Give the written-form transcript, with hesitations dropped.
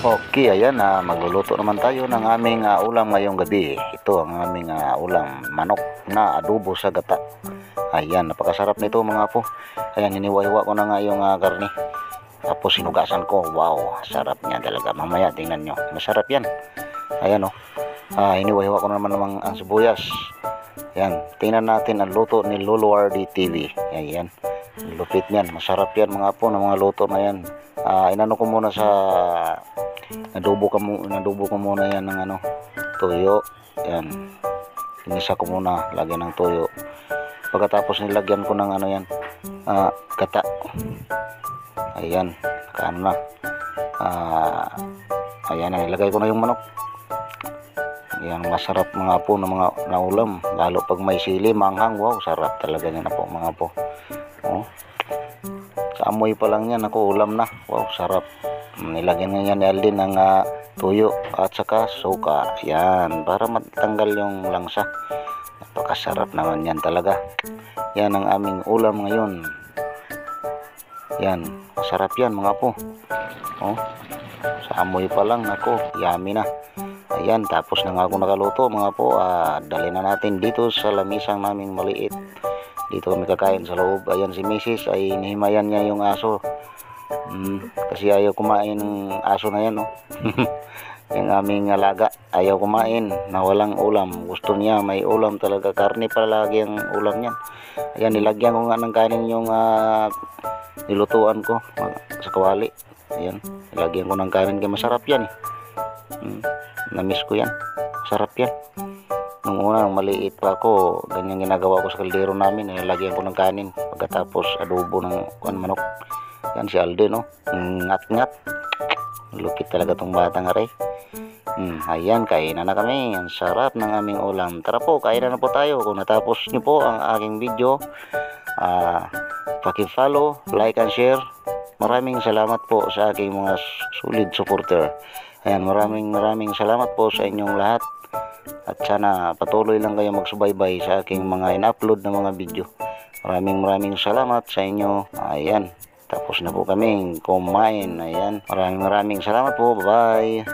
Okay, ayan, magluluto naman tayo ng aming ulam ngayong gabi. Ito ang aming ulam, manok na adobo sa gata. Ayan, napakasarap nito mga po. Ayan, hiniwa-hiwa ko na nga yung karne. Tapos sinugasan ko. Wow, sarap niya talaga. Mamaya tingnan nyo, masarap yan. Ayan hiniwa-hiwa ko na naman ang sibuyas. Ayan, tingnan natin ang luto ni Lolo RD TV. Ayan, lupit yan, masarap yan mga po ng mga luto na yan. Inano ko muna sa nadubo ko muna yan ng tuyo. Yan, inisa ko muna, lagyan ng tuyo. Pagkatapos nilagyan ko ng gata. Ayan, na. Ayan, nilagay ko na yung manok. Ayan, masarap mga po ng mga naulam, lalo pag may sili, manghang. Wow, sarap talaga yan po mga po. Sa amoy pa lang yan ulam na. Wow, sarap. Nilagyan nga ni Aldin ng tuyo at saka suka. Yan, para matanggal yung langsa. Napakasarap naman yan talaga. Yan ang aming ulam ngayon. Yan, masarap yan mga po. Sa amoy pa lang yummy na. Ayan, tapos na nga ako nakaluto mga po. Dali na natin dito sa lamisang naming maliit. Dito kami kakain sa loob. Ayan, si Mrs. ay nihimayan niya yung aso. Kasi ayaw kumain ng aso na yan, yung aming alaga ayaw kumain na walang ulam. Gusto niya may ulam talaga, karne palagi ang ulam niyan. Ayan, nilagyan ko nga ng kanin yung nilutuan ko sa kawali. Ayan, nilagyan ko ng kanin kaya masarap yan na-miss ko yan, masarap yan. Nung una, maliit pa ako, ganyan ginagawa ko sa kaldero namin, nilagyan ko ng kanin pagkatapos adobo ng manok. Yan si Alden, ngat-ngat. Lupit talaga tong batang aray. Ayan, kainan na kami. Ang sarap ng aming ulam. Tara po, kainan na po tayo. Kung natapos nyo po ang aking video, paki-follow, like and share. Maraming salamat po sa aking mga solid supporter. Ayan, maraming salamat po sa inyong lahat. At sana patuloy lang kayo magsubaybay sa aking mga in-upload na mga video. Maraming salamat sa inyo. Ayan, tapos na po kami kumain. Ayan, maraming salamat po. Bye-bye.